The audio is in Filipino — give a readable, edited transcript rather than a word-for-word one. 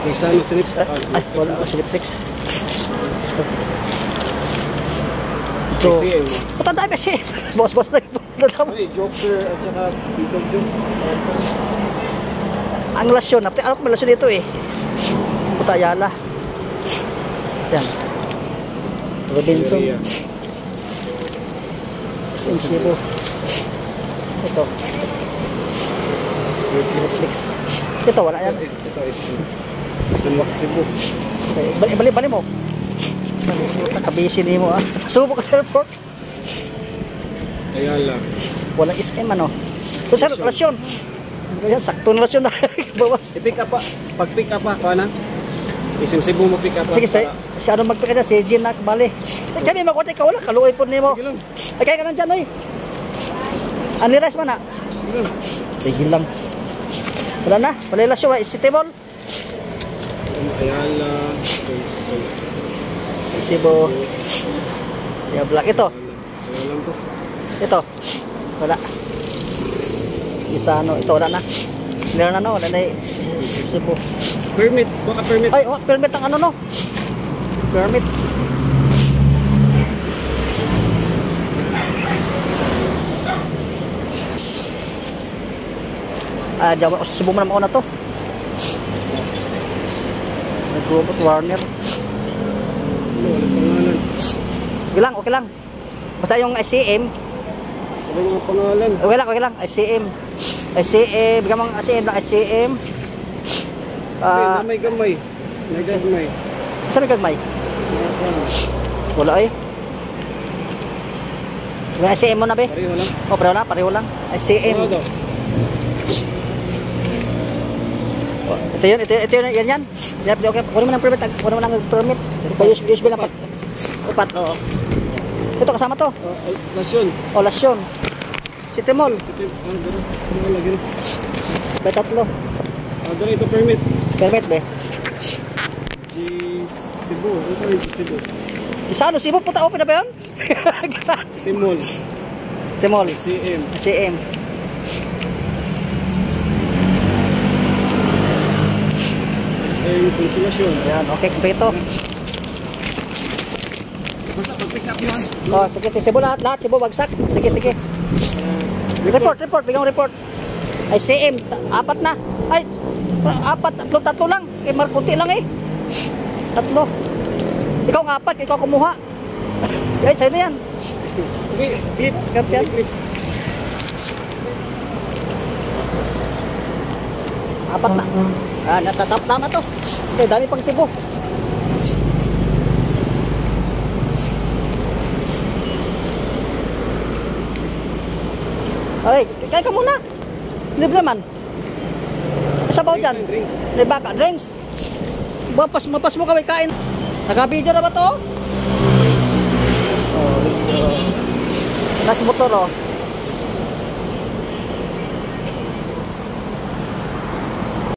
Isa no slip. Ay, wala ka slip text. So, patanda kasi. Boss na yung Joker at saka Beetlejuice. ang lasyon. Ano kung lasyon dito eh? Putayala. Yan. Robinson. SM Cebu. Ito. 06. Ito, wala yan. Ito is Cebu. Bali mo. Nakabisi ni mo ah. Subo ka sa report. Ayala. Walang SM ano. Ito sa lasyon. Ayan, sakto na lasyon na. Bawas. I-pick up pa. Pag-pick up pa, kuha na. SM Cebu mo pick up pa. Sige, si ano mag-pick up na, si Jean na kabali. Kami makuha ikaw wala, kaluoy po ni mo. Sige lang. Ay, kaya ka nandyan oy. Aniras man na. Sige lang. Sige lang. Wala na, wala lasyon. City Mall. Ayala. Cebu. Ya, black ito. Wala lang to. Ito. Wala. Isa ano, ito wala na. Clear na no, wala na Cebu. Permit, baka permit. Ay, oh, permit ang ano no. Permit. Jawa, Cebu mo naman na to. Nag-robot Warner. Walang pangalan. Sige lang, okay lang. Basta yung SCM. Walang mga pangalan. Okay lang. SCM. SCM, bigyan mong SCM lang, SCM. May gamay. May gamay. Saan may gagmay? Wala eh. Yung SCM mo na be? Pareho lang. Oh, pareho lang. SCM. Ano daw? Ito yun, yan. Okay, kunin mo ng permit. Kunin mo ng permit. Ito USB lang. Upat, oo. Ito kasama to. Lasyon. O, lasyon. City Mall. May tatlo. Dala ito permit. Permit be? Cebu. Ano sabi G Cebu? Isano, Cebu puta open na ba yun? City Mall. City Mall. CM. CM. SM Consolation. Ayan, okay, kompleto. Basta pag-pick up yun. Oh, sige, Cebu lahat, Cebu bagsak. Sige. Report, bigyan mo report. Ay, CM, apat na. Ay, tatlo lang. Kay Markunti lang eh. Tatlo. Ikaw ng apat, ikaw kumuha. Ay, sa'yo na yan. Clip, yan. Apat na. Natatap tama to. Okay, dami pang Cebu. Ay, kaya ka muna. Libre naman. Sabaw dyan. May baka. Drinks. Mapas mo kami kain. Naka-video na ba to? Oh, nasa motor oh.